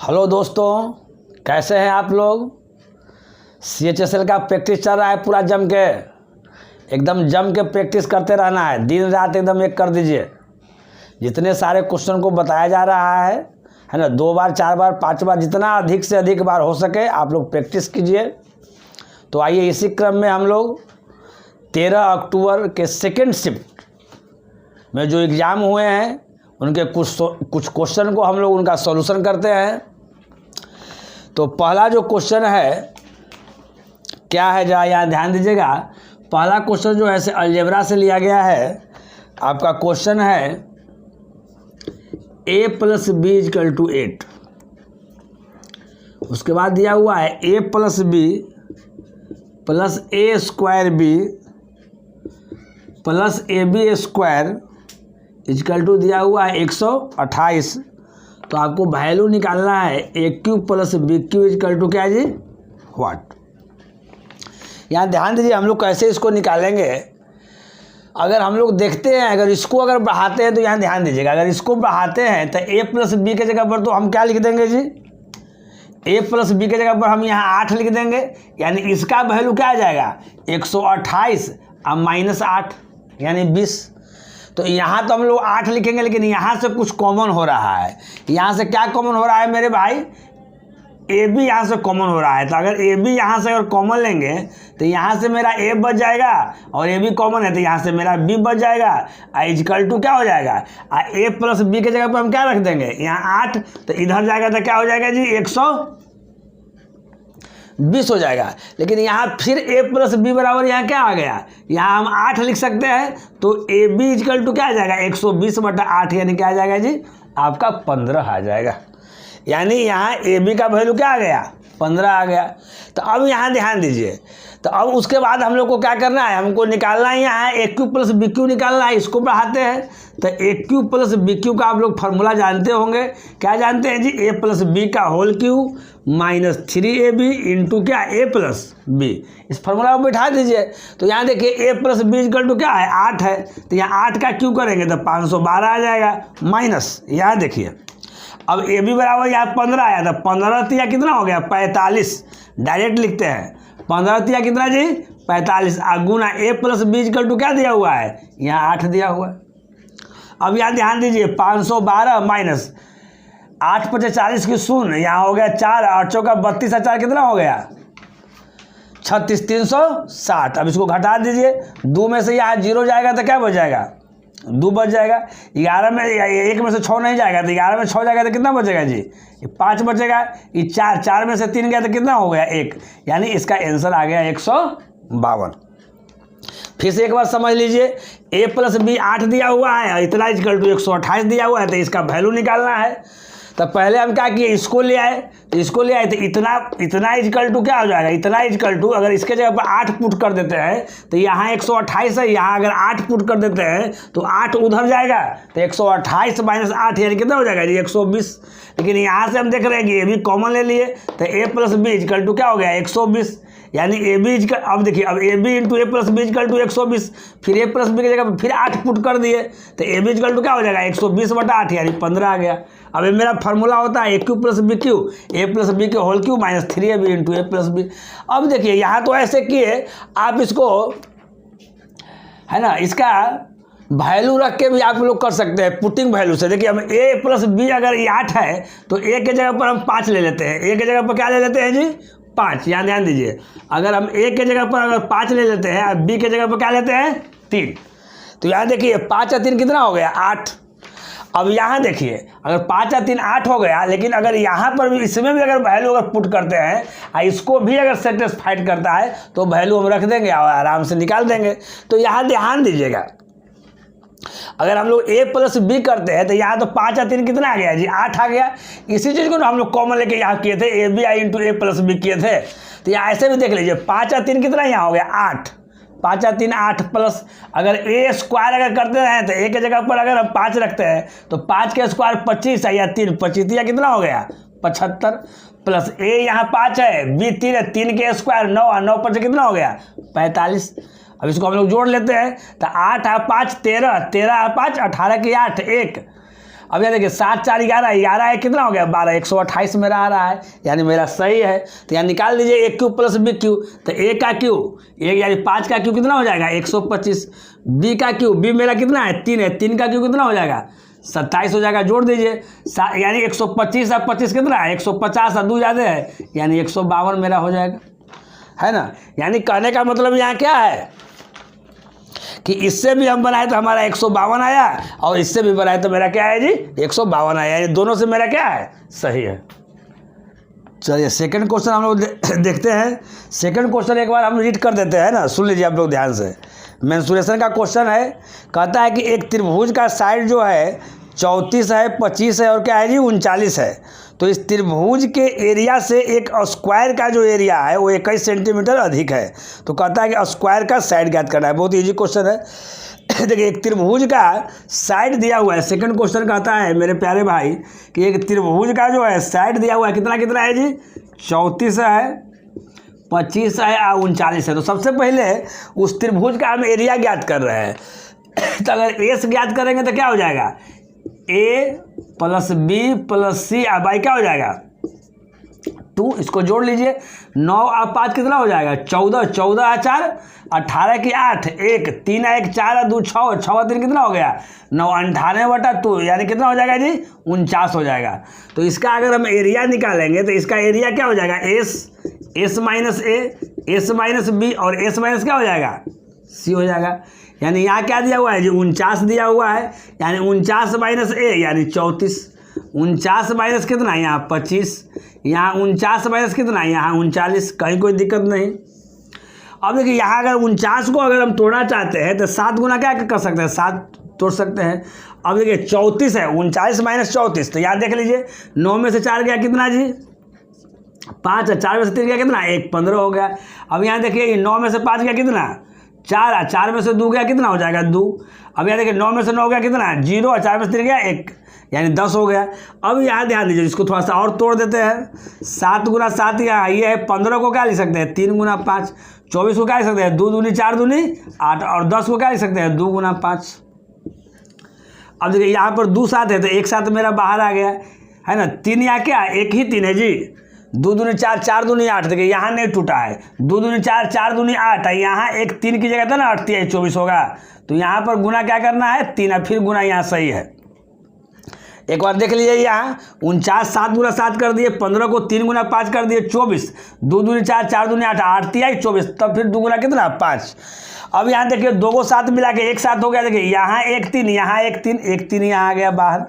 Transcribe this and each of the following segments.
Hello दोस्तों, कैसे हैं आप लोग। CHSL का प्रैक्टिस चल रहा है पूरा जम के, एकदम जम के प्रैक्टिस करते रहना है, दिन रात एकदम एक कर दीजिए। जितने सारे क्वेश्चन को बताया जा रहा है ना, 2 बार 4 बार 5 बार जितना अधिक से अधिक बार हो सके आप लोग प्रैक्टिस कीजिए। तो आइए इसी क्रम में हम लोग 13 अक्टूबर के सेकेंड शिफ्ट में जो एग्ज़ाम हुए हैं उनके कुछ क्वेश्चन को हम लोग उनका सॉल्यूशन करते हैं। तो पहला जो क्वेश्चन है क्या है, जरा यहाँ ध्यान दीजिएगा। पहला क्वेश्चन जो है से अलजेब्रा से लिया गया है। आपका क्वेश्चन है a + b = 8। उसके बाद दिया हुआ है a + b + a² + ab² = दिया हुआ है 128। तो आपको वैल्यू निकालना है AQ + BQ = क्या जी, व्हाट। यहाँ ध्यान दीजिए हम लोग कैसे इसको निकालेंगे। अगर हम लोग देखते हैं, अगर इसको अगर बढ़ाते हैं तो यहाँ ध्यान दीजिएगा, अगर इसको बढ़ाते हैं तो a + b के जगह पर तो हम क्या लिख देंगे जी, a + b के जगह पर हम यहाँ 8 लिख देंगे। यानी इसका वैल्यू क्या आ जाएगा 128 और -8 यानी 20। तो यहाँ तो हम लोग 8 लिखेंगे, लेकिन यहाँ से कुछ कॉमन हो रहा है। यहाँ से क्या कॉमन हो रहा है मेरे भाई, ए बी यहाँ से कॉमन हो रहा है। तो अगर ए बी यहाँ से अगर कॉमन लेंगे तो यहाँ से मेरा ए बच जाएगा, और ए बी कॉमन है तो यहाँ से मेरा बी बच जाएगा। = क्या हो जाएगा, a + b के जगह पर हम क्या रख देंगे यहाँ 8, तो इधर जाएगा तो क्या हो जाएगा जी 120 हो जाएगा। लेकिन यहाँ फिर a + b बराबर यहाँ क्या आ गया, यहाँ हम 8 लिख सकते हैं। तो ए बी = क्या आ जाएगा 120/8 यानी क्या आ जाएगा जी आपका 15 आ जाएगा। यानी यहाँ ए बी का वैल्यू क्या आ गया 15 आ गया। तो अब यहाँ ध्यान दीजिए, तो अब उसके बाद हम लोग को क्या करना है, हमको निकालना है यहाँ AQ + BQ निकालना है। इसको बढ़ाते हैं तो AQ + BQ का आप लोग फार्मूला जानते होंगे। क्या जानते हैं जी, a + b का होल क्यू -3ab × क्या a + b। इस फार्मूला को बैठा दीजिए। तो यहाँ देखिए a + b = क्या है 8 है, तो यहाँ 8 का क्यू करेंगे तो 512 आ जाएगा माइनस। यहाँ देखिए अब ए बी बराबर यहाँ 15 आया था, 15 तिया कितना हो गया 45। डायरेक्ट लिखते हैं 15 तिया कितना जी 45 गुना a + b = क्या दिया हुआ है यहाँ 8 दिया हुआ है। अब यहाँ ध्यान दीजिए 512 माइनस 8 × 5 = 40 की शून्य, यहाँ हो गया 4 8 चौका 32 4 कितना हो गया 36 360। अब इसको घटा दीजिए, 2 में से यहाँ 0 जाएगा तो क्या बच जाएगा 2 बच जाएगा। 11 में 1 में से 6 नहीं जाएगा, तो 11 में 6 जाएगा तो कितना बचेगा जी 5 बचेगा। ये 4 में से 3 गया तो कितना हो गया 1, यानी इसका आंसर आ गया 152। फिर से एक बार समझ लीजिए, a + b 8 दिया हुआ है, इतना = 128 दिया हुआ है, तो इसका वैल्यू निकालना है। तो पहले हम क्या किए, इसको ले आए तो इतना क्या हो जाएगा, अगर इसके जगह पर 8 पुट कर देते हैं तो यहाँ 128 है, यहाँ अगर 8 पुट कर देते हैं तो 8 उधर जाएगा, तो 128 - 8 यानी कितना हो जाएगा जी 120। लेकिन यहाँ से हम देख रहे हैं कि ये भी कॉमन ले लिए, तो a + b = क्या हो गया 120। यानी ए बी अब देखिए, अब ए बी × a + b = 120। फिर a + b की जगह पर फिर 8 पुट कर दिए, तो ए बी = क्या हो जाएगा 120/8 यानी 15 आ गया। अब ये मेरा फार्मूला होता है AQ + BQ, a + b के whole Q -3ab × a + b। अब देखिए यहाँ तो ऐसे किए, आप इसको है ना, इसका वैल्यू रख के भी आप लोग कर सकते हैं पुटिंग वैल्यू से। देखिए हम a + b अगर ये 8 है तो a के जगह पर हम 5 ले लेते हैं, a के जगह पर क्या ले लेते हैं जी 5। यहाँ ध्यान दीजिए, अगर हम a के जगह पर अगर 5 ले लेते हैं और b के जगह पर क्या लेते हैं 3, तो यहाँ देखिए 5 और 3 कितना हो गया 8। अब यहाँ देखिए अगर 5 और 3 8 हो गया, लेकिन अगर यहाँ पर भी इसमें भी अगर वैल्यू अगर पुट करते हैं और इसको भी अगर सेटिस्फाइड करता है तो वैल्यू हम रख देंगे और आराम से निकाल देंगे। तो यहाँ ध्यान दीजिएगा, अगर हम लोग a + b करते हैं तो यहाँ तो 5 और 3 कितना आ गया जी 8 आ गया। इसी चीज़ को ना हम लोग कॉमन लेके यहाँ किए थे, a b × a + b किए थे। तो यहाँ ऐसे भी देख लीजिए 5 और 3 कितना यहाँ हो गया 8, 5 और 3 8 प्लस अगर a² अगर करते हैं तो a के जगह पर अगर हम 5 रखते हैं तो 5 के स्क्वायर 25 है, या 3 25 या कितना हो गया 75 प्लस a यहाँ 5 है, b 3 है, 3 के स्क्वायर 9 और 9 पर कितना हो गया 45। अब इसको हम लोग जोड़ लेते हैं तो 8 और 5 13, 13 और 5 18 की 8 1। अब यहाँ देखिए 7 4 11, 11 है कितना हो गया 12, 128 मेरा आ रहा है, यानी मेरा सही है। तो यहाँ निकाल दीजिए a cube plus b cube, तो a का क्यूब एक यानी 5 का क्यूब कितना हो जाएगा 125, b का क्यूब b मेरा कितना है 3 है, 3 का क्यूब कितना हो जाएगा 27 हो जाएगा, जोड़ दीजिए यानी 125 और 25 कितना है 150 और 2 ज़्यादा है यानी 152 मेरा हो जाएगा, है ना। यानी कहने का मतलब यहाँ क्या है कि इससे भी हम बनाए तो हमारा 152 आया और इससे भी बनाए तो मेरा क्या है जी 152 आया, ये दोनों से मेरा क्या है सही है। चलिए सेकंड क्वेश्चन हम लोग देखते हैं। सेकंड क्वेश्चन एक बार हम रीड कर देते हैं ना, सुन लीजिए आप लोग ध्यान से। मेंसुरेशन का क्वेश्चन है, कहता है कि एक त्रिभुज का साइड जो है 34 है, 25 है और क्या है जी 39 है। तो इस त्रिभुज के एरिया से एक स्क्वायर का जो एरिया है वो 21 सेंटीमीटर अधिक है। तो कहता है कि स्क्वायर का साइड ज्ञात करना है। बहुत इजी क्वेश्चन है। देखिए एक त्रिभुज का साइड दिया हुआ है। सेकंड क्वेश्चन कहता है मेरे प्यारे भाई कि एक त्रिभुज का जो है साइड दिया हुआ है कितना कितना है जी 34 है, 25 है और 39 है। तो सबसे पहले उस त्रिभुज का हम एरिया ज्ञात कर रहे हैं। तो अगर एस ज्ञात करेंगे तो क्या हो जाएगा ए प्लस बी प्लस सी और बाई क्या हो जाएगा 2, इसको जोड़ लीजिए 9 और 5 कितना हो जाएगा 14, 14 और 4 18 की 8, 1 3 1 4 और 2 6, 6 और 3 कितना हो गया 9, 98/2 यानी कितना हो जाएगा जी 49 हो जाएगा। तो इसका अगर हम एरिया निकालेंगे तो इसका एरिया क्या हो जाएगा एस माइनस ए, एस माइनस बी और एस माइनस क्या हो जाएगा सी हो जाएगा। यानी यहाँ क्या दिया हुआ है जी 49 दिया हुआ है, यानी 49 माइनस ए यानी 34, 49 माइनस कितना यहाँ 25, यहाँ 49 माइनस कितना यहाँ 39, कहीं कोई दिक्कत नहीं। अब देखिए यहाँ अगर 49 को अगर हम तोड़ना चाहते हैं तो 7 गुना क्या कर सकते हैं 7 तोड़ सकते हैं। अब देखिए 34 है 39 माइनस 34, तो यहाँ देख लीजिए 9 में से 4 गया कितना जी 5, 4 में से 3 गया कितना 1, 15 हो गया। अब यहाँ देखिए 9 में से 5 गया कितना 4, 4 में से 2 गया कितना हो जाएगा 2। अब यहाँ देखिए 9 में से 9 गया कितना 0 और 4 में से 3 गया 1 यानी 10 हो गया। अब यहाँ ध्यान दीजिए इसको थोड़ा सा और तोड़ देते हैं। 7 गुना 7 यहाँ ये है 15 को क्या लिख सकते हैं 3 गुना 5, 24 को क्या लिख सकते हैं 2 दूनी 4 दूनी 8 और 10 को क्या लिख सकते हैं 2 गुना 5। अब देखिए यहाँ पर 2 7 है तो एक साथ मेरा बाहर आ गया है ना। 3 यहाँ क्या एक ही 3 है जी, 2 दूनी 4, 4 दूनी 8, देखिए यहाँ नहीं टूटा है 2 दूनी 4, 4 दूनी 8 है, यहाँ एक 3 की जगह था ना 8 3 24 होगा। तो यहाँ पर गुना क्या करना है 3 है, फिर गुना यहाँ सही है। एक बार देख लीजिए यहाँ 49 7 गुना 7 कर दिए, 15 को 3 गुना 5 कर दिए 24, 2 दूनी 4, 4 दूनी 8, 8 3 24, तब फिर 2 गुना कितना 5। अब यहाँ देखिए 2 को 7 मिला के एक साथ हो गया, देखिए यहाँ 1 3 यहाँ 1 3 1 3 यहाँ आ गया बाहर।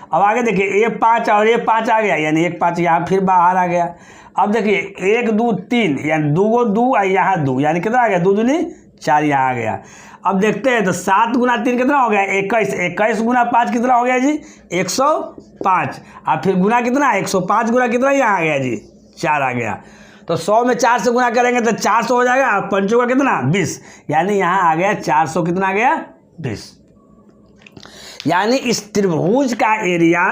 अब आगे देखिए ये 5 और ये 5 आ गया यानी 1 5 यहाँ फिर बाहर आ गया। अब देखिए 1 2 3 यानी 2 को 2 और यहाँ 2 यानी कितना आ गया 2 दूनी 4 यहाँ आ गया। अब देखते हैं तो 7 गुना 3 कितना हो गया 21, 21 गुना 5 कितना हो गया जी 105 और फिर गुना कितना 105 गुना कितना यहाँ आ गया जी 4 आ गया। तो 100 में 4 से गुना करेंगे तो 400 हो जाएगा और 5 का कितना 20 यानी यहाँ आ गया 400 कितना आ गया 20। यानी इस त्रिभुज का एरिया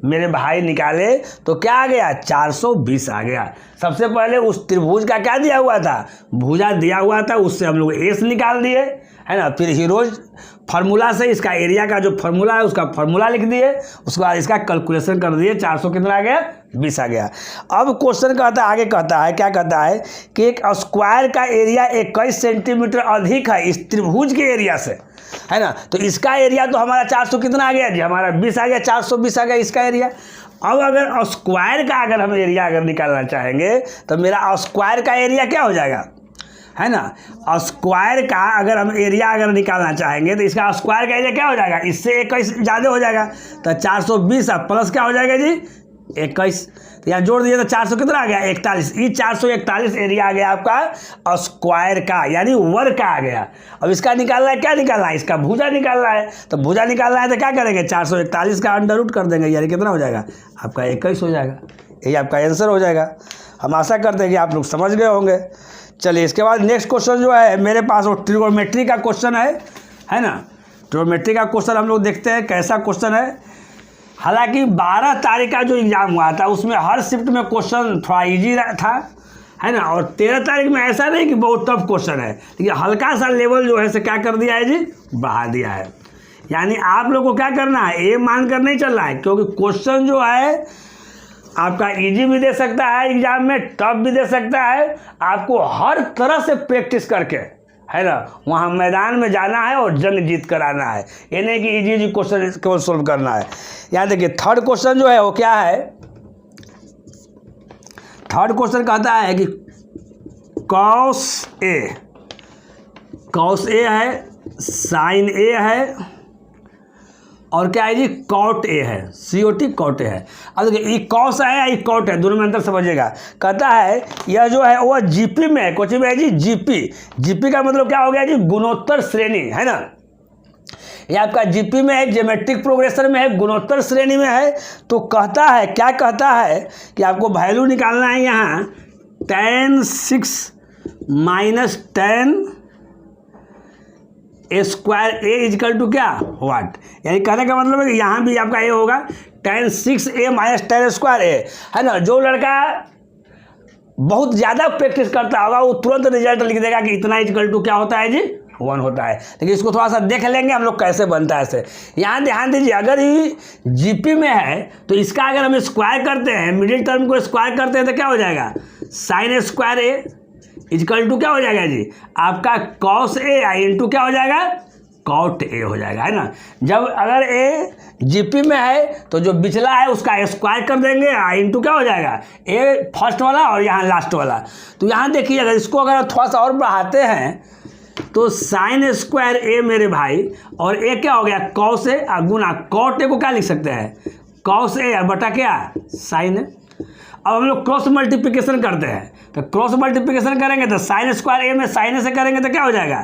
मेरे भाई निकाले तो क्या आ गया 420 आ गया। सबसे पहले उस त्रिभुज का क्या दिया हुआ था भुजा दिया हुआ था, उससे हम लोग एस निकाल दिए है ना। फिर हीरोज फार्मूला से इसका एरिया का जो फार्मूला है उसका फार्मूला लिख दिए, उसके बाद इसका कैलकुलेशन कर दिए 400 कितना आ गया 20 आ गया। अब क्वेश्चन कहता है आगे कहता है क्या कहता है कि एक स्क्वायर का एरिया 21 सेंटीमीटर अधिक है इस त्रिभुज के एरिया से है ना। तो इसका एरिया तो हमारा 400 कितना आ गया जी हमारा 20 आ गया, 420 आ गया इसका एरिया। अब अगर स्क्वायर का अगर हम एरिया अगर निकालना चाहेंगे तो मेरा स्क्वायर का एरिया क्या हो जाएगा है ना। स्क्वायर का अगर हम एरिया अगर निकालना चाहेंगे तो इसका स्क्वायर का एरिया क्या हो जाएगा इससे 21 ज़्यादा हो जाएगा तो 420 प्लस क्या हो जाएगा जी 21। तो यहाँ जोड़ दिए तो 400 कितना आ गया 41, ये 441 एरिया आ गया आपका स्क्वायर का यानी वर्ग का आ गया। अब इसका निकालना है क्या निकालना है इसका भुजा निकालना है। तो भुजा निकालना है तो क्या करेंगे 441 का अंडर रूट कर देंगे यानी कितना हो जाएगा आपका 21 हो जाएगा। यही आपका आंसर हो जाएगा। हम आशा करते हैं कि आप लोग समझ गए होंगे। चलिए इसके बाद नेक्स्ट क्वेश्चन जो है मेरे पास वो ट्रिगोनोमेट्री का क्वेश्चन है ना। ट्रिगोनोमेट्री का क्वेश्चन हम लोग देखते हैं कैसा क्वेश्चन है। हालांकि 12 तारीख का जो एग्ज़ाम हुआ था उसमें हर शिफ्ट में क्वेश्चन थोड़ा इजी था है ना, और 13 तारीख में ऐसा नहीं कि बहुत टफ क्वेश्चन है, लेकिन हल्का सा लेवल जो है से क्या कर दिया है जी बढ़ा दिया है। यानी आप लोग को क्या करना है, ए मान कर नहीं चलना है, क्योंकि क्वेश्चन जो है आपका इजी भी दे सकता है एग्जाम में, टफ भी दे सकता है। आपको हर तरह से प्रैक्टिस करके, है ना, वहाँ मैदान में जाना है और जंग जीत कर आना है। ये नहीं कि इजी इजी क्वेश्चन केवल सोल्व करना है। यहाँ देखिए थर्ड क्वेश्चन जो है वो क्या है, थर्ड क्वेश्चन कहता है कि कॉस ए है, साइन ए है और क्या है जी, कॉट ए है, COT कॉट ए है। अब देखिए ये कॉस है या ये कॉट है, दोनों में अंतर समझिएगा। कहता है यह जो है वो जीपी में है, कोचिंग में है जी जीपी का मतलब क्या हो गया जी, गुणोत्तर श्रेणी, है ना। ये आपका जीपी में है, ज्योमेट्रिक प्रोग्रेशन में है, गुणोत्तर श्रेणी में है। तो कहता है, क्या कहता है कि आपको वैल्यू निकालना है यहाँ tan 6 minus tan square A is equal to क्या, वाट। यानी कहने का मतलब है कि यहाँ भी आपका ए होगा tan 6a minus tan square A, है ना। जो लड़का बहुत ज़्यादा प्रैक्टिस करता होगा वो तुरंत रिजल्ट लिख देगा कि इतना इजकल टू क्या होता है जी, 1 होता है। लेकिन इसको थोड़ा सा देख लेंगे हम लोग कैसे बनता है ऐसे। यहाँ ध्यान दीजिए, अगर ये जीपी में है तो इसका अगर हम स्क्वायर करते हैं, मिडिल टर्म को स्क्वायर करते हैं तो क्या हो जाएगा, sin square A is equal to क्या हो जाएगा जी, आपका कॉस ए इंटू क्या हो जाएगा, कॉट ए हो जाएगा, है ना। जब अगर ए जीपी में है तो जो पिछला है उसका स्क्वायर कर देंगे, इंटू क्या हो जाएगा, ए फर्स्ट वाला और यहाँ लास्ट वाला। तो यहाँ देखिए अगर इसको अगर थोड़ा सा और बढ़ाते हैं तो साइन स्क्वायर ए मेरे भाई और ए क्या हो गया, cos A Guna cot A को क्या लिख सकते हैं, कॉस ए बटा क्या, साइन ए। अब हम लोग क्रॉस मल्टीप्लिकेशन करते हैं, तो क्रॉस मल्टीप्लिकेशन करेंगे तो साइन स्क्वायर ए में साइन ए से करेंगे तो क्या हो जाएगा,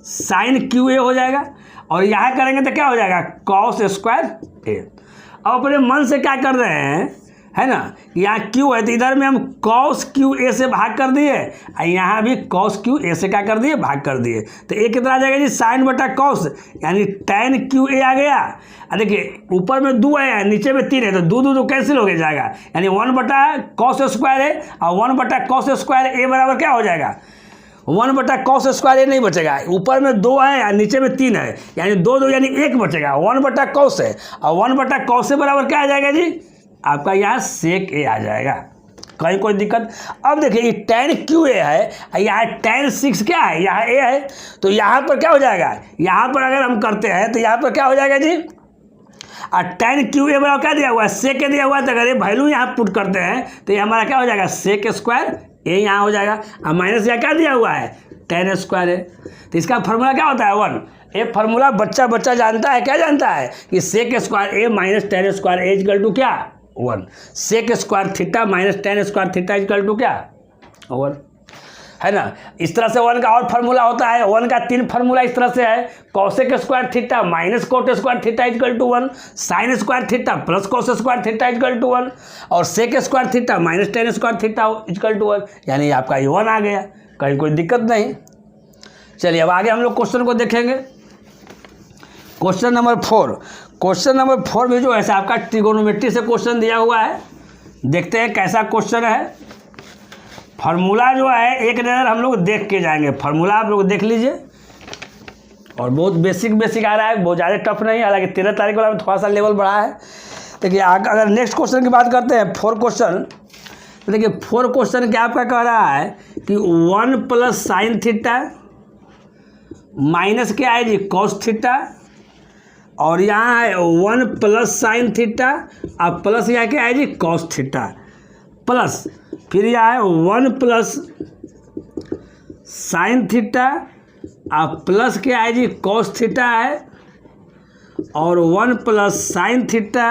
साइन क्यू ए हो जाएगा। और यहाँ करेंगे तो क्या हो जाएगा, कॉस स्क्वायर ए। अब अपने मन से क्या कर रहे हैं, है ना, यहाँ क्यू है तो इधर में हम कॉस क्यू ए से भाग कर दिए और यहाँ भी कॉस क्यू ए से क्या कर दिए, भाग कर दिए। तो ए कितना आ जाएगा जी, साइन बटा कॉस, यानी tan क्यू ए आ गया। देखिए ऊपर में 2 है, नीचे में 3 है, तो 2 कैंसिल हो गया जाएगा, यानी 1 बटा कॉस स्क्वायर ए और 1 बटा कॉस स्क्वायर ए बराबर क्या हो जाएगा, 1 बटा कॉस स्क्वायर ए नहीं बचेगा। ऊपर में 2 है और नीचे में 3 है, यानी 2 यानी 1 बचेगा, 1 बटा कॉस है और 1 बटा कॉस ए बराबर क्या आ जाएगा जी, आपका यहाँ सेक ए आ जाएगा। कहीं कोई दिक्कत। अब देखिए ये tan क्यू ए है, यहाँ tan 6 क्या है, यहाँ ए है, तो यहाँ पर क्या हो जाएगा, यहाँ पर अगर हम करते हैं तो यहाँ पर क्या हो जाएगा जी, और tan क्यू ए बराबर क्या दिया हुआ है, सेक ए दिया हुआ है। तो अगर ये वैल्यू यहाँ पुट करते हैं तो ये हमारा क्या हो जाएगा, सेक स्क्वायर ए यहाँ हो जाएगा और माइनस यहाँ क्या दिया हुआ है, tan स्क्वायर ए। तो इसका फार्मूला क्या होता है, 1। ये फार्मूला बच्चा जानता है, क्या जानता है कि sec square A minus tan square A equal to क्या, 1। Sec square theta minus tan square theta equal to क्या, 1, है ना। इस तरह से 1 का और फार्मूला होता है, 1 का 3 फार्मूला इस तरह से है, cosec square theta minus cot square theta equal to 1, sine square theta plus cos square theta equal to 1 और sec square theta minus tan square theta equal to 1, यानी आपका ये 1 आ गया। कहीं कोई दिक्कत नहीं। चलिए अब आगे हम लोग क्वेश्चन को देखेंगे। क्वेश्चन नंबर 4, क्वेश्चन नंबर 4 में जो है आपका ट्रिगोनोमेट्री से क्वेश्चन दिया हुआ है, देखते हैं कैसा क्वेश्चन है। फार्मूला जो है एक नज़र हम लोग देख के जाएंगे, फार्मूला आप लोग देख लीजिए और बहुत बेसिक आ रहा है, बहुत ज़्यादा टफ नहीं है। हालांकि 13 तारीख वाला में थोड़ा सा लेवल बढ़ा है। देखिए अगर नेक्स्ट क्वेश्चन की बात करते हैं 4 क्वेश्चन, तो देखिए 4 क्वेश्चन क्या आपका कह रहा है कि 1 प्लस साइन थीटा माइनस क्या है जी, कॉस थीटा, और यहाँ है 1 प्लस साइन थीटा और प्लस यहाँ क्या है जी, कॉस थीटा, प्लस फिर यहाँ है 1 प्लस साइन थीटा और प्लस क्या है जी, कॉस थीटा है, और 1 प्लस साइन थीटा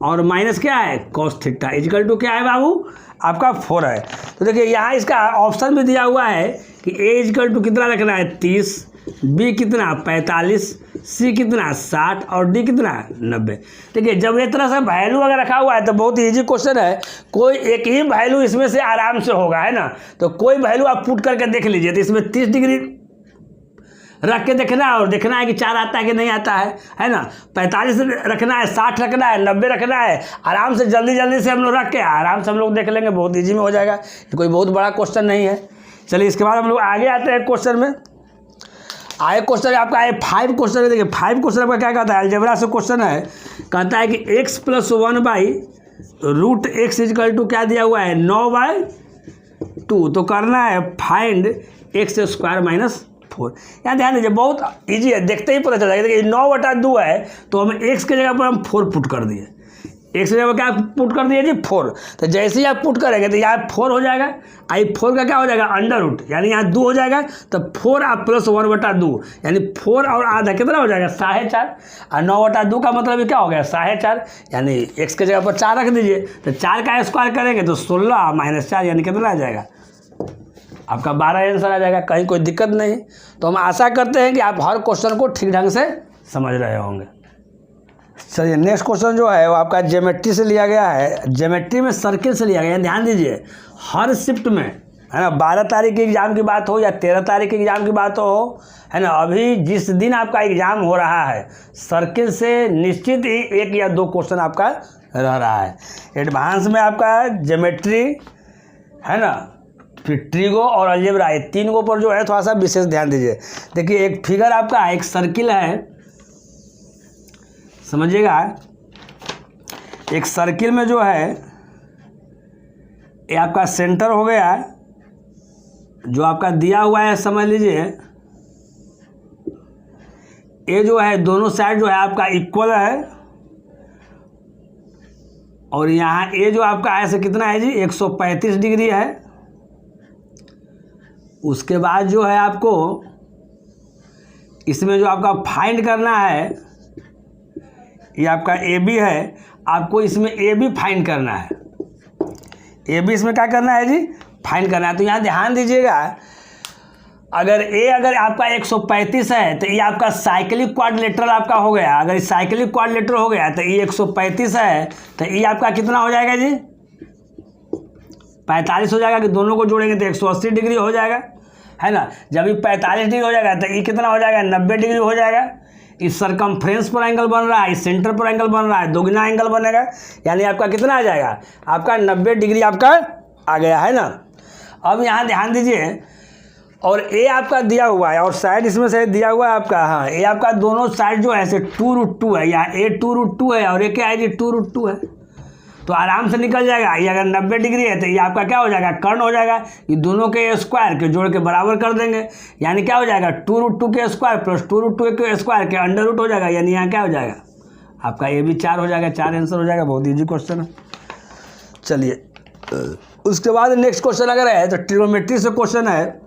और माइनस क्या है, कॉस थीटा इक्वल टू क्या है बाबू, आपका 4 है। तो देखिए यहाँ इसका ऑप्शन भी दिया हुआ है कि ए इक्वल टू कितना रखना है, 30, बी कितना 45, सी कितना 60 और डी कितना 90। देखिए जब ये तरह से वैल्यू अगर रखा हुआ है तो बहुत इजी क्वेश्चन है, कोई एक ही वैल्यू इसमें से आराम से होगा, है ना। तो कोई वैल्यू आप पुट करके देख लीजिए, तो इसमें 30 डिग्री रख के देखना है और देखना है कि 4 आता है कि नहीं आता है ना। 45 रखना है, 60 रखना है, 90 रखना है, आराम से जल्दी से हम लोग रख के आराम से हम लोग देख लेंगे, बहुत ईजी में हो जाएगा, कोई बहुत बड़ा क्वेश्चन नहीं है। चलिए इसके बाद हम लोग आगे आते हैं क्वेश्चन में। आए क्वेश्चन आपका आए 5 क्वेश्चन है। देखिए 5 क्वेश्चन आपका क्या कहता है, अलजेब्रा से क्वेश्चन है, कहता है कि x + 1/√x इक्वल क्या दिया हुआ है 9/2। तो करना है फाइंड x² - 4। यहाँ ध्यान दीजिए, बहुत ईजी है, देखते ही पता चल जाएगा। देखिए 9/2 है तो हम x के जगह पर हम 4 पुट कर दिए, x की जगह क्या पुट कर दिए जी 4। तो जैसे ही आप पुट करेंगे तो यहाँ 4 हो जाएगा, आई 4 का क्या हो जाएगा √ यानी यहाँ 2 हो जाएगा, तो 4 आप + 1/2 यानी 4 और आधा कितना हो जाएगा 4.5, और 9/2 का मतलब क्या हो गया 4.5, यानी x के जगह पर 4 रख दीजिए। तो 4 का स्क्वायर करेंगे तो 16 - 4 यानी कितना आ जाएगा आपका 12 आंसर आ जाएगा। कहीं कोई दिक्कत नहीं। तो हम आशा करते हैं कि आप हर क्वेश्चन को ठीक ढंग से समझ रहे होंगे। चलिए नेक्स्ट क्वेश्चन जो है वो आपका ज्योमेट्री से लिया गया है। ज्योमेट्री में सर्किल से लिया गया है। ध्यान दीजिए, हर शिफ्ट में है ना, 12 तारीख के एग्ज़ाम की बात हो या 13 तारीख के एग्ज़ाम की बात हो, है ना, अभी जिस दिन आपका एग्ज़ाम हो रहा है सर्किल से निश्चित ही 1 या 2 क्वेश्चन आपका रह रहा है। एडवांस में आपका ज्योमेट्री है ना, फिर ट्रिगो और अलजेब्रा, ये 3 को पर जो है थोड़ा सा विशेष ध्यान दीजिए। देखिए एक फिगर आपका एक सर्किल है, समझिएगा, एक सर्किल में जो है ये आपका सेंटर हो गया, जो आपका दिया हुआ है समझ लीजिए, ये जो है दोनों साइड जो है आपका इक्वल है, और यहाँ ये जो आपका ऐसे कितना है जी 135 डिग्री है। उसके बाद जो है आपको इसमें जो आपका फाइंड करना है, ये आपका AB है, आपको इसमें AB फाइंड करना है। AB इसमें क्या करना है जी फाइंड करना है। तो यहाँ ध्यान दीजिएगा, अगर आपका 135 है तो ये आपका साइक्लिक क्वाड्रिलेटरल आपका हो गया। अगर साइक्लिक क्वाड्रिलेटरल हो गया तो ये 135 है, तो ये आपका कितना हो जाएगा जी 45 हो जाएगा, कि दोनों को जोड़ेंगे तो 180 डिग्री हो जाएगा, है ना। जब ये 45 डिग्री हो जाएगा तो ये कितना हो जाएगा 90 डिग्री हो जाएगा। इस सरकमफ्रेंस पर एंगल बन रहा है, इस सेंटर पर एंगल बन रहा है, दोगुना एंगल बनेगा, यानी आपका कितना आ जाएगा आपका 90 डिग्री आपका आ गया, है ना। अब यहाँ ध्यान दीजिए, और ए आपका दिया हुआ है और साइड इसमें से दिया हुआ है आपका, हाँ, ये आपका दोनों साइड जो है ऐसे 2√2 है, यहाँ ए 2√2 है और ये क्या है जी 2√2 है। तो आराम से निकल जाएगा। ये अगर 90 डिग्री है तो ये आपका क्या हो जाएगा कर्ण हो जाएगा। ये दोनों के स्क्वायर के जोड़ के बराबर कर देंगे, यानी क्या हो जाएगा 2√2 के स्क्वायर प्लस 2√2 के स्क्वायर के अंडर रूट हो जाएगा, यानी यहाँ क्या हो जाएगा आपका ये भी 4 हो जाएगा, 4 आंसर हो जाएगा। बहुत ईजी क्वेश्चन है। चलिए उसके बाद नेक्स्ट क्वेश्चन अगर है तो ट्रिग्नोमेट्री से क्वेश्चन है,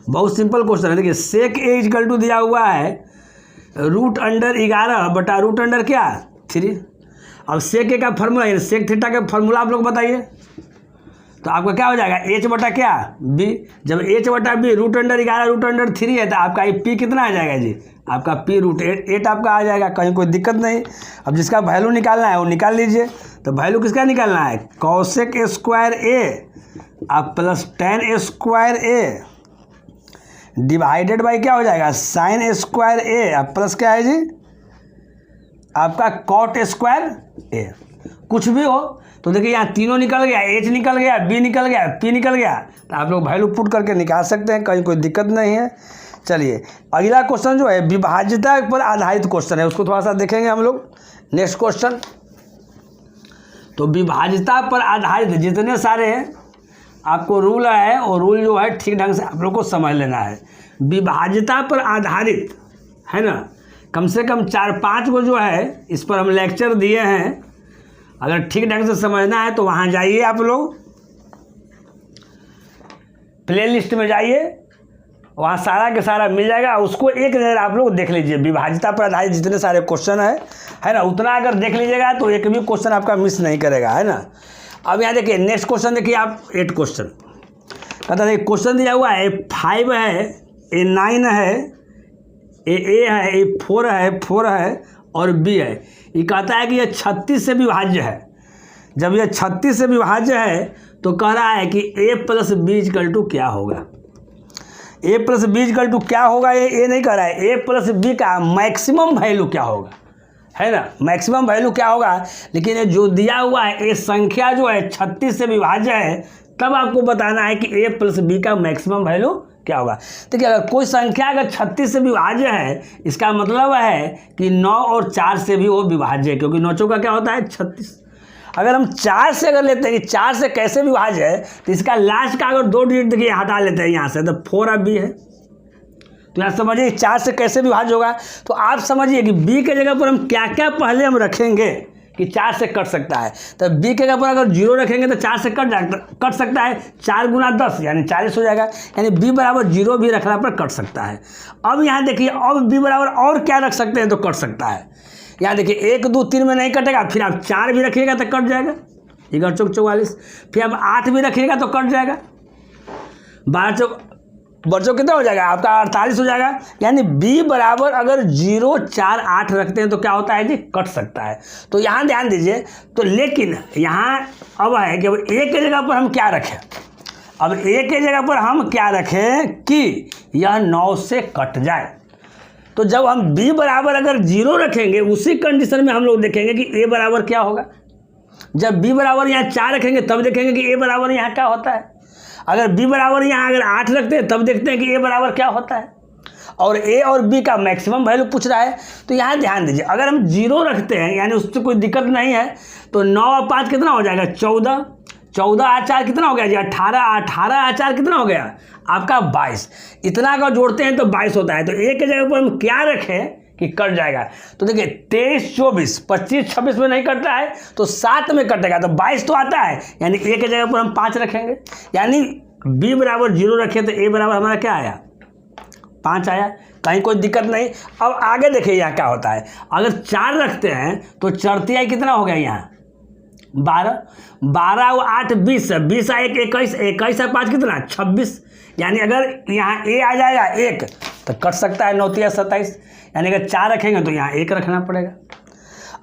बहुत सिंपल क्वेश्चन है। देखिए सेक ए इक्वल टू दिया हुआ है √√11/√3। अब सेक ए का फार्मूला है, सेक थीटा का फार्मूला आप लोग बताइए। तो आपका क्या हो जाएगा h बटा क्या b। जब h बटा b √11/√3 है तो आपका ये p कितना आ जाएगा जी आपका p √8 आपका आ जाएगा। कहीं कोई दिक्कत नहीं। अब जिसका वैल्यू निकालना है वो निकाल लीजिए। तो वैल्यू किसका निकालना है कॉसेक स्क्वायर ए आप plus tan square A divided by क्या हो जाएगा साइन स्क्वायर ए आप प्लस क्या है जी आपका कॉट स्क्वायर ए। कुछ भी हो तो देखिए यहाँ तीनों निकल गया, एच निकल गया, बी निकल गया, पी निकल गया, तो आप लोग वैल्यू पुट करके निकाल सकते हैं, कहीं कोई दिक्कत नहीं है। चलिए अगला क्वेश्चन जो है विभाज्यता पर आधारित क्वेश्चन है, उसको थोड़ा सा देखेंगे हम लोग। नेक्स्ट क्वेश्चन, तो विभाज्यता पर आधारित जितने सारे आपको रूल है और रूल जो है ठीक ढंग से आप लोग को समझ लेना है। विभाज्यता पर आधारित है ना, कम से कम 4-5 को जो है इस पर हम लेक्चर दिए हैं। अगर ठीक ढंग से समझना है तो वहाँ जाइए, आप लोग प्लेलिस्ट में जाइए, वहाँ सारा के सारा मिल जाएगा। उसको एक नज़र आप लोग देख लीजिए। विभाज्यता पर आधारित जितने सारे क्वेश्चन है ना, उतना अगर देख लीजिएगा तो एक भी क्वेश्चन आपका मिस नहीं करेगा, है ना। अब यहाँ देखिए नेक्स्ट क्वेश्चन देखिए आप 8 क्वेश्चन कहता है क्वेश्चन दिया हुआ है 5 है, ए 9 है, ए है, ए 4 है और बी है। ये कहता है कि यह 36 से विभाज्य है। जब यह 36 से विभाज्य है तो कह रहा है कि a plus B equal to क्या होगा। a plus B equal to क्या होगा ये नहीं कह रहा है, a प्लस बी का मैक्सिमम वैल्यू क्या होगा, है ना, मैक्सिमम वैल्यू क्या होगा। लेकिन ये जो दिया हुआ है ये संख्या जो है 36 से विभाज्य है, तब आपको बताना है कि a प्लस बी का मैक्सिमम वैल्यू क्या होगा। देखिए अगर कोई संख्या अगर 36 से विभाज्य है, इसका मतलब है कि 9 और 4 से भी वो विभाज्य है, क्योंकि 9 चौका क्या होता है 36। अगर हम 4 से अगर लेते हैं कि 4 से कैसे विभाज्य है, तो इसका लास्ट का अगर 2 डिजिट देखिए हटा लेते हैं यहाँ से, तो 4 अब बी है। तो यहाँ समझिए 4 से कैसे विभाज्य होगा। तो आप समझिए कि बी के जगह पर हम क्या क्या पहले हम रखेंगे कि 4 से कट सकता है। तो बी के जगह पर अगर 0 रखेंगे तो 4 से कट सकता है। 4 गुना 10 यानी 40 हो जाएगा, यानी बी बराबर 0 भी रखना पर कट सकता है। अब यहाँ देखिए अब बी बराबर और क्या रख सकते हैं तो कट सकता है। यहाँ देखिए 1 2 3 में नहीं कटेगा, फिर आप 4 भी रखिएगा तो कट जाएगा, 11 चौक 44। फिर आप 8 भी रखिएगा तो कट जाएगा, 12 चौक बच्चों कितना हो जाएगा आपका 48 हो जाएगा। यानी b बराबर अगर 0 4 8 रखते हैं तो क्या होता है जी कट सकता है। तो यहाँ ध्यान दीजिए। तो लेकिन यहाँ अब है कि अब a के जगह पर हम क्या रखें, अब a के जगह पर हम क्या रखें कि यह 9 से कट जाए। तो जब हम b बराबर अगर 0 रखेंगे उसी कंडीशन में हम लोग देखेंगे कि a बराबर क्या होगा। जब b बराबर यहाँ 4 रखेंगे तब देखेंगे कि a बराबर यहाँ क्या होता है। अगर b बराबर यहाँ अगर 8 रखते हैं तब देखते हैं कि a बराबर क्या होता है। और a और b का मैक्सिमम वैल्यू पूछ रहा है। तो यहाँ ध्यान दीजिए अगर हम 0 रखते हैं यानी उससे कोई दिक्कत नहीं है, तो 9 और 5 कितना हो जाएगा 14, 14 और 4 कितना हो गया जी 18, 18 और 4 कितना हो गया आपका 22। इतना अगर जोड़ते हैं तो 22 होता है। तो a के जगह पर हम क्या रखें कि कट जाएगा। तो देखिए 23 24 25 26 में नहीं कटता है तो 7 में कटेगा, तो 22 तो आता है, यानी a के जगह पर हम 5 रखेंगे। यानी b बराबर 0 रखे तो a बराबर हमारा क्या आया 5 आया, कहीं कोई दिक्कत नहीं। अब आगे देखिए यहाँ क्या होता है। अगर 4 रखते हैं तो चढ़ती आई कितना हो गया यहाँ 12, 12 और 8 20, 20 और 1 21, 21 और 5 कितना 26। यानी अगर यहाँ a आ जाएगा 1 तो कट सकता है 9 3 27। यानी अगर 4 रखेंगे तो यहाँ 1 रखना पड़ेगा।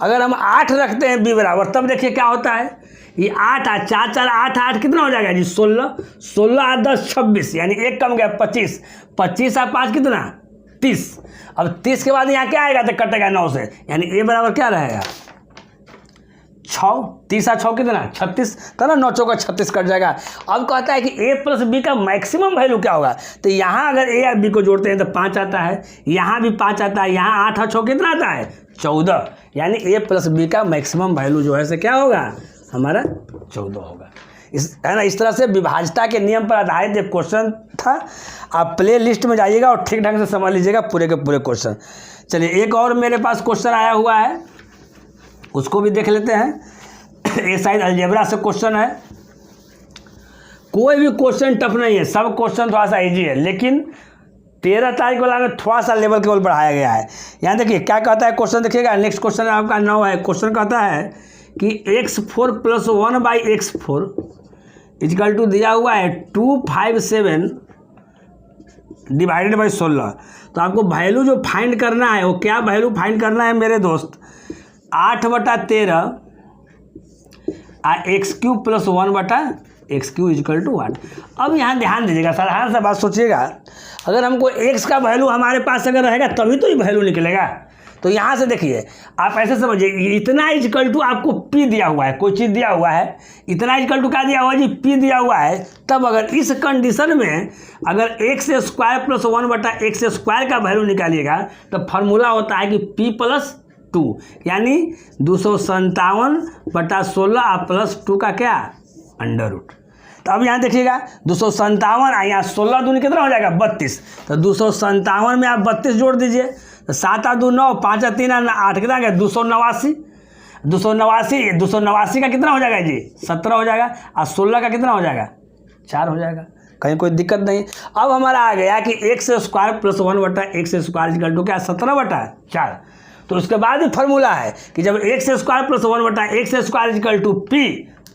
अगर हम 8 रखते हैं b बराबर तब देखिए क्या होता है। ये 8 4 4 8 8 कितना हो जाएगा जी 16, 16 और 10 26, यानी 1 कम गया 25, 25 और 5 कितना 30। अब 30 के बाद यहाँ क्या आएगा तो कटेगा 9 से, यानी a बराबर क्या रहेगा 6, 30 और 6 कितना 36, तो ना 9 चौका 36 कट जाएगा। अब कहता है कि a प्लस b का मैक्सिमम वैल्यू क्या होगा। तो यहाँ अगर a और b को जोड़ते हैं तो 5 आता है, यहाँ भी 5 आता है, यहाँ 8 और 6 कितना आता है 14, यानी a प्लस b का मैक्सिमम वैल्यू जो है से क्या होगा हमारा 14 होगा। इस है ना, इस तरह से विभाज्यता के नियम पर आधारित एक क्वेश्चन था। आप प्ले लिस्ट में जाइएगा और ठीक ढंग से समझ लीजिएगा पूरे के पूरे क्वेश्चन। चलिए एक और मेरे पास क्वेश्चन आया हुआ है, उसको भी देख लेते हैं। ये शायद अलजेब्रा से क्वेश्चन है। कोई भी क्वेश्चन टफ नहीं है, सब क्वेश्चन थोड़ा सा इजी है, लेकिन 13 तारीख वाला में थोड़ा सा लेवल केवल बढ़ाया गया है। यहाँ देखिए क्या कहता है क्वेश्चन, देखिएगा नेक्स्ट क्वेश्चन आपका 9 है। क्वेश्चन कहता है कि x4 + 1/x4 इक्वल टू दिया हुआ है 257 डिवाइडेड बाई 16। तो आपको वैल्यू जो फाइंड करना है वो क्या वैल्यू फाइंड करना है मेरे दोस्त 8/13 x³ + 1/x³ इक्वल टू 1। अब यहाँ ध्यान दीजिएगा, साधारण सा बात सोचिएगा, अगर हमको x का वैल्यू हमारे पास अगर रहेगा तभी तो ये वैल्यू निकलेगा। तो यहाँ से देखिए आप ऐसे समझिए, इतना इक्वल टू आपको p दिया हुआ है, कोई चीज़ दिया हुआ है, इतना इक्वल टू क्या दिया हुआ है जी p दिया हुआ है। तब अगर इस कंडीशन में अगर x² + 1/x² का वैल्यू निकालिएगा तो फार्मूला होता है कि p + 2, यानी 257/16 + 2 का क्या √। तो अब यहाँ देखिएगा 257 यहाँ 16 दूनी कितना हो जाएगा 32। तो 257 में आप 32 जोड़ दीजिए, तो 7 और 2 9, 5 और 3 8 कितना गया 289। 289 का कितना हो जाएगा जी 17 हो जाएगा, और 16 का कितना हो जाएगा 4 हो जाएगा, कहीं कोई दिक्कत नहीं। अब हमारा आ गया कि x² + 1/x² इक्वल टू क्या 17/4। तो उसके बाद ही फार्मूला है कि जब x² + 1/x² equal to p,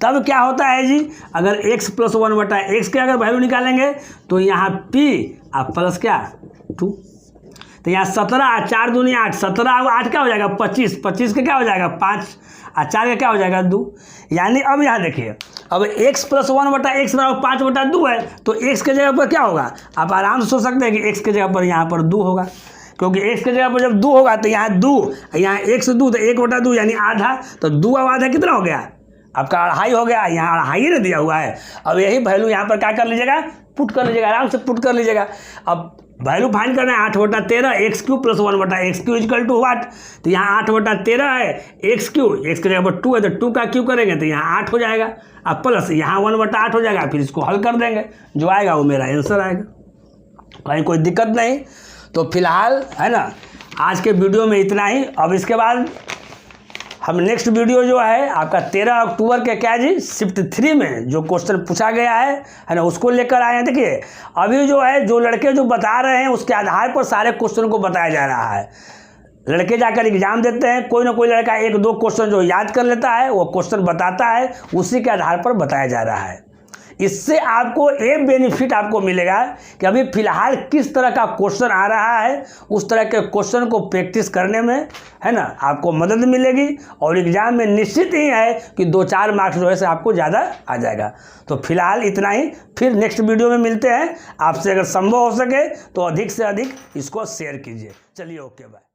तब क्या होता है जी अगर x + 1/x के अगर वैल्यू निकालेंगे तो यहाँ p और प्लस क्या 2। तो यहाँ 17 4 दूनी 8, 17 और 8 क्या हो जाएगा 25, 25 का क्या हो जाएगा 5 और 4 का क्या हो जाएगा 2। यानी अब यहाँ देखिए अब x + 1/x बराबर 5/2 है, तो x के जगह पर क्या होगा आप आराम से सोच सकते हैं कि x के जगह पर यहाँ पर 2 होगा, क्योंकि x के जगह पर जब 2 होगा तो यहाँ 2, यहाँ 1 से 2 तो 1/2 यानी आधा, तो 2 और आधा कितना हो गया आपका 2.5 हो गया, यहाँ 2.5 ना दिया हुआ है। अब यही वैल्यू यहाँ पर क्या कर लीजिएगा, पुट कर लीजिएगा, आराम से पुट कर लीजिएगा। अब वैल्यू फाइंड करना है 8/13 x cube plus 1/x cube equal to what, तो यहाँ 8/13 है एक्स क्यू, एक्स की जगह पर 2 है तो 2 का क्यू करेंगे तो यहाँ 8 हो जाएगा। अब प्लस यहाँ 1/8 हो जाएगा, फिर इसको हल कर देंगे, जो आएगा वो मेरा आंसर आएगा, कहीं कोई दिक्कत नहीं। तो फिलहाल है ना आज के वीडियो में इतना ही। अब इसके बाद हम नेक्स्ट वीडियो जो है आपका 13 अक्टूबर के क्या जी शिफ्ट 3 में जो क्वेश्चन पूछा गया है ना, उसको लेकर आए हैं। देखिए अभी जो है जो लड़के जो बता रहे हैं उसके आधार पर सारे क्वेश्चन को बताया जा रहा है। लड़के जाकर एग्जाम देते हैं, कोई ना कोई लड़का 1-2 क्वेश्चन जो याद कर लेता है वो क्वेश्चन बताता है, उसी के आधार पर बताया जा रहा है। इससे आपको एक बेनिफिट आपको मिलेगा कि अभी फिलहाल किस तरह का क्वेश्चन आ रहा है, उस तरह के क्वेश्चन को प्रैक्टिस करने में है ना आपको मदद मिलेगी, और एग्जाम में निश्चित ही है कि 2-4 मार्क्स जो है से आपको ज़्यादा आ जाएगा। तो फिलहाल इतना ही, फिर नेक्स्ट वीडियो में मिलते हैं। आपसे अगर संभव हो सके तो अधिक से अधिक इसको शेयर कीजिए। चलिए ओके बाय।